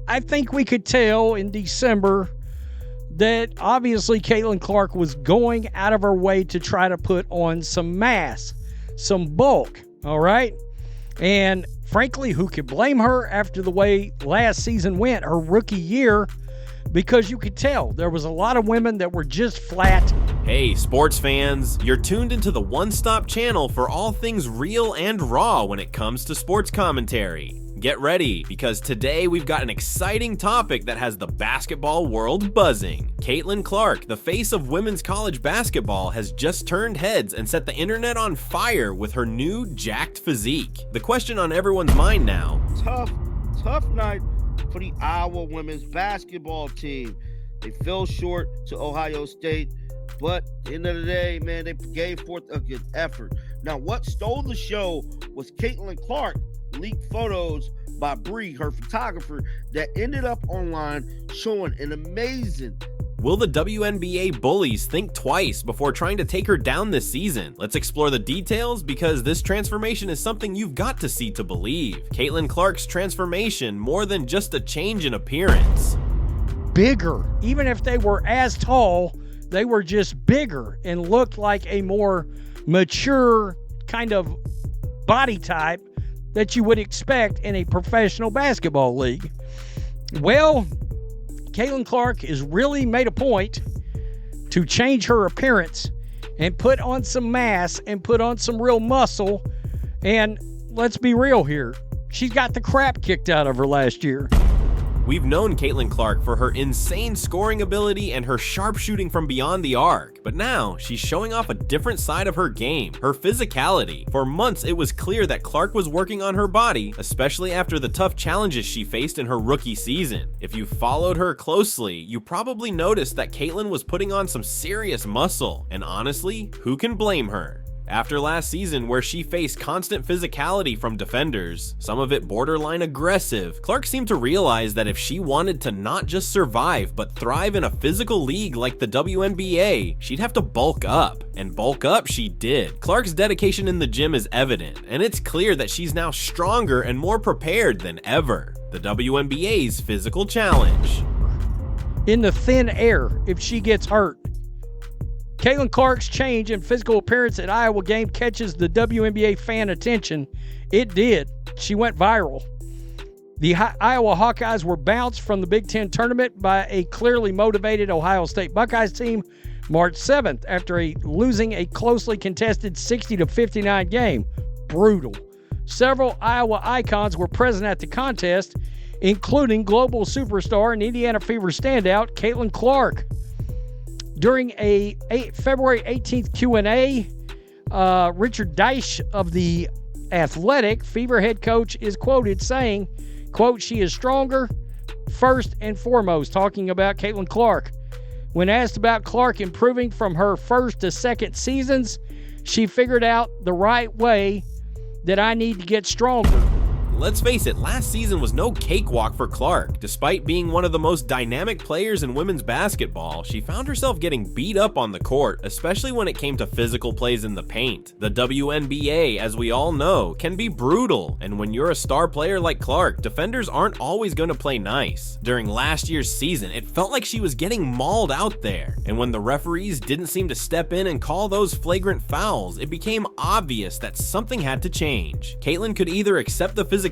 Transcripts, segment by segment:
I think we could tell in December that obviously Caitlin Clark was going out of her way to try to put on some mass, some bulk, all right? And frankly, who could blame her after the way last season went, her rookie year, because you could tell there was a lot of women that were just flat. Hey, sports fans, you're tuned into the one-stop channel for all things real and raw when it comes to sports commentary. Get ready, because today we've got an exciting topic that has the basketball world buzzing. Caitlin Clark, the face of women's college basketball, has just turned heads and set the internet on fire with her new jacked physique. The question on everyone's mind now: Tough night for the Iowa women's basketball team. They fell short to Ohio State, but at the end of the day, man, they gave forth a good effort. Now, what stole the show was Caitlin Clark leaked photos by Bree, her photographer, that ended up online showing an amazing. Will the WNBA Bullies think twice before trying to take her down this season? Let's explore the details, because this transformation is something you've got to see to believe. Caitlin Clark's transformation, more than just a change in appearance. Bigger. Even if they were as tall, they were just bigger and looked like a more mature kind of body type that you would expect in a professional basketball league. Well, Caitlin Clark has really made a point to change her appearance and put on some mass and put on some real muscle. And let's be real here, she's got the crap kicked out of her last year. We've known Caitlin Clark for her insane scoring ability and her sharpshooting from beyond the arc, but now she's showing off a different side of her game, her physicality. For months, it was clear that Clark was working on her body, especially after the tough challenges she faced in her rookie season. If you followed her closely, you probably noticed that Caitlin was putting on some serious muscle, and honestly, who can blame her? After last season, where she faced constant physicality from defenders, some of it borderline aggressive, Clark seemed to realize that if she wanted to not just survive but thrive in a physical league like the WNBA, she'd have to bulk up. And bulk up she did. Clark's dedication in the gym is evident, and it's clear that she's now stronger and more prepared than ever. The WNBA's physical challenge. In the thin air if she gets hurt. Caitlin Clark's change in physical appearance at Iowa game catches the WNBA fan attention. It did. She went viral. The Iowa Hawkeyes were bounced from the Big Ten tournament by a clearly motivated Ohio State Buckeyes team March 7th after losing a closely contested 60-59 game. Brutal. Several Iowa icons were present at the contest, including global superstar and Indiana Fever standout Caitlin Clark. During a February 18th Q&A, Richard Deitch of The Athletic, Fever head coach, is quoted saying, quote, "She is stronger, first and foremost," talking about Caitlin Clark. When asked about Clark improving from her first to second seasons, she figured out the right way that I need to get stronger. Let's face it, last season was no cakewalk for Clark. Despite being one of the most dynamic players in women's basketball, she found herself getting beat up on the court, especially when it came to physical plays in the paint. The WNBA, as we all know, can be brutal, and when you're a star player like Clark, defenders aren't always going to play nice. During last year's season, it felt like she was getting mauled out there, and when the referees didn't seem to step in and call those flagrant fouls, it became obvious that something had to change. Caitlin could either accept the physicality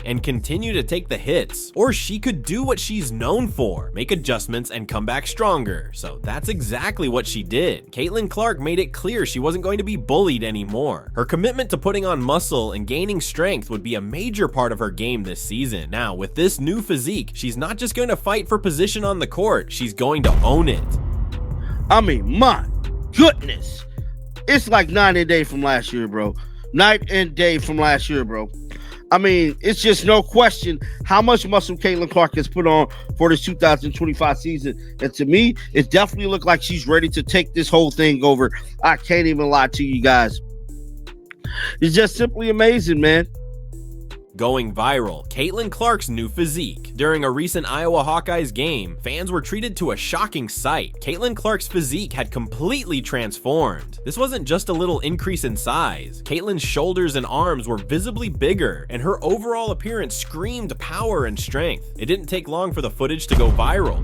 and continue to take the hits, or she could do what she's known for, make adjustments and come back stronger. So that's exactly what she did. Caitlin Clark made it clear she wasn't going to be bullied anymore. Her commitment to putting on muscle and gaining strength would be a major part of her game this season. Now, with this new physique, she's not just going to fight for position on the court, she's going to own it. I mean, my goodness. It's like night and day from last year, bro. Night and day from last year, bro. I mean, it's just no question how much muscle Caitlin Clark has put on for this 2025 season. And to me, it definitely looked like she's ready to take this whole thing over. I can't even lie to you guys. It's just simply amazing, man. Going viral, Caitlin Clark's new physique. During a recent Iowa Hawkeyes game, fans were treated to a shocking sight. Caitlin Clark's physique had completely transformed. This wasn't just a little increase in size. Caitlin's shoulders and arms were visibly bigger, and her overall appearance screamed power and strength. It didn't take long for the footage to go viral.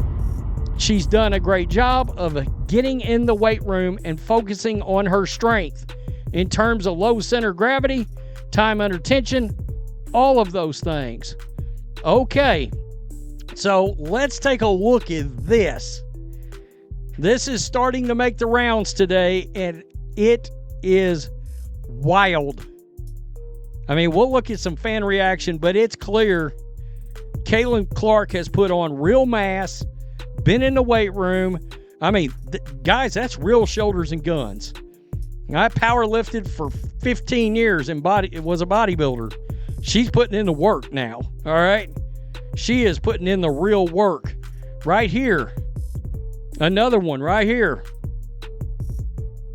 She's done a great job of getting in the weight room and focusing on her strength in terms of low center gravity, time under tension, all of those things. Okay, so let's take a look at this. This is starting to make the rounds today, and it is wild. I mean, we'll look at some fan reaction, but it's clear Caitlin Clark has put on real mass, been in the weight room. I mean, guys, that's real shoulders and guns. I power lifted for 15 years and was a bodybuilder. She's putting in the work now, all right? She is putting in the real work. Right here. Another one right here.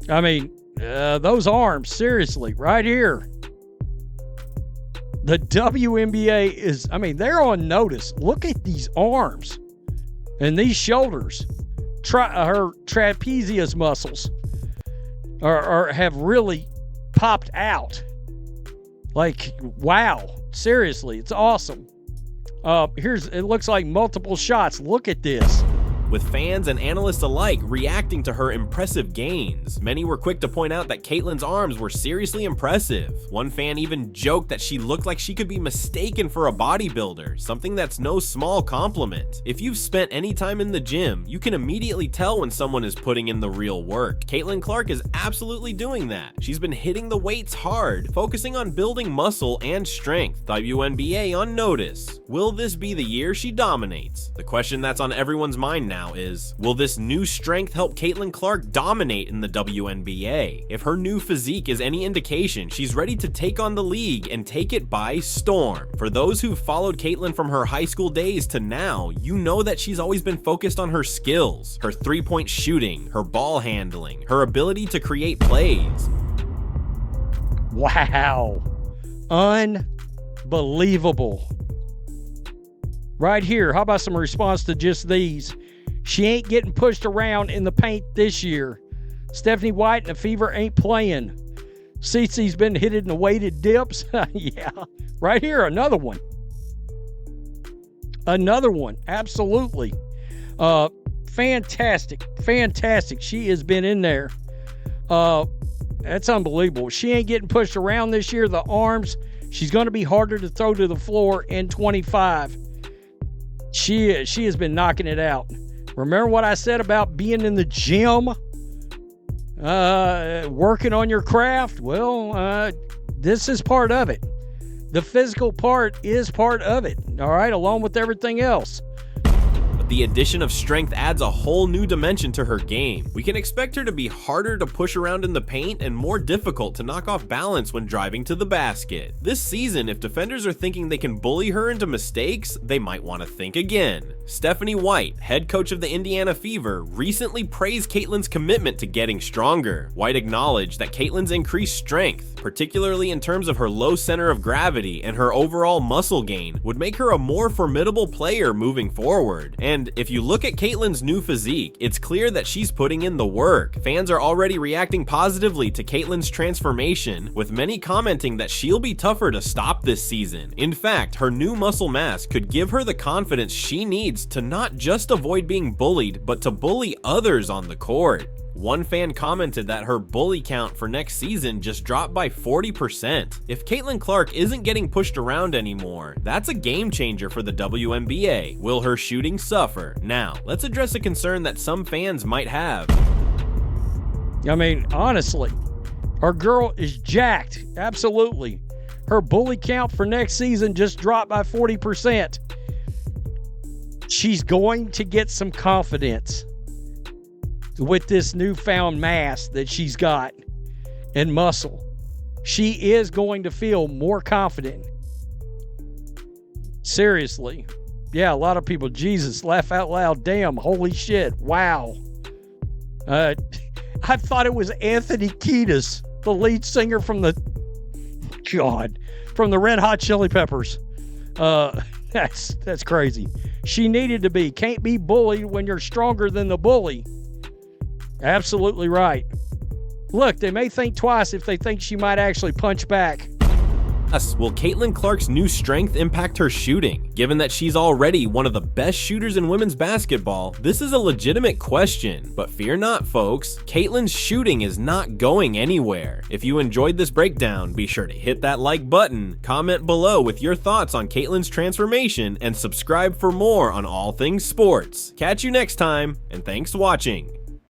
I mean, those arms, seriously, right here. The WNBA is, I mean, they're on notice. Look at these arms and these shoulders. Her trapezius muscles have really popped out. Like, wow. Seriously, it's awesome. It looks like multiple shots. Look at this. With fans and analysts alike reacting to her impressive gains. Many were quick to point out that Caitlin's arms were seriously impressive. One fan even joked that she looked like she could be mistaken for a bodybuilder, something that's no small compliment. If you've spent any time in the gym, you can immediately tell when someone is putting in the real work. Caitlin Clark is absolutely doing that. She's been hitting the weights hard, focusing on building muscle and strength. WNBA on notice. Will this be the year she dominates? The question that's on everyone's mind now is, will this new strength help Caitlin Clark dominate in the WNBA? If her new physique is any indication, she's ready to take on the league and take it by storm. For those who've followed Caitlin from her high school days to now, you know that she's always been focused on her skills, her three-point shooting, her ball handling, her ability to create plays. Wow. Unbelievable. Right here, how about some response to just these? She ain't getting pushed around in the paint this year. Stephanie White and the Fever ain't playing. Cece's been hit in the weighted dips. Yeah. Right here, another one. Another one. Absolutely. Fantastic. Fantastic. She has been in there. That's unbelievable. She ain't getting pushed around this year. The arms, she's going to be harder to throw to the floor in 25. She has been knocking it out. Remember what I said about being in the gym? Working on your craft? Well, this is part of it. The physical part is part of it, all right, along with everything else. The addition of strength adds a whole new dimension to her game. We can expect her to be harder to push around in the paint and more difficult to knock off balance when driving to the basket. This season, if defenders are thinking they can bully her into mistakes, they might want to think again. Stephanie White, head coach of the Indiana Fever, recently praised Caitlin's commitment to getting stronger. White acknowledged that Caitlin's increased strength, particularly in terms of her low center of gravity and her overall muscle gain, would make her a more formidable player moving forward. And if you look at Caitlin's new physique, it's clear that she's putting in the work. Fans are already reacting positively to Caitlin's transformation, with many commenting that she'll be tougher to stop this season. In fact, her new muscle mass could give her the confidence she needs to not just avoid being bullied, but to bully others on the court. One fan commented that her bully count for next season just dropped by 40%. If Caitlin Clark isn't getting pushed around anymore, that's a game changer for the WNBA. Will her shooting suffer? Now, let's address a concern that some fans might have. I mean, honestly, our girl is jacked. Absolutely. Her bully count for next season just dropped by 40%. She's going to get some confidence with this newfound mass that she's got and muscle. She is going to feel more confident. Seriously. Yeah, a lot of people, Jesus, laugh out loud. Damn, holy shit. Wow. I thought it was Anthony Kiedis, the lead singer from the God, from the Red Hot Chili Peppers. That's crazy. She needed to be. Can't be bullied when you're stronger than the bully. Absolutely right. Look, they may think twice if they think she might actually punch back. Yes, will Caitlin Clark's new strength impact her shooting? Given that she's already one of the best shooters in women's basketball, this is a legitimate question. But fear not, folks. Caitlin's shooting is not going anywhere. If you enjoyed this breakdown, be sure to hit that like button, comment below with your thoughts on Caitlin's transformation, and subscribe for more on all things sports. Catch you next time, and thanks for watching.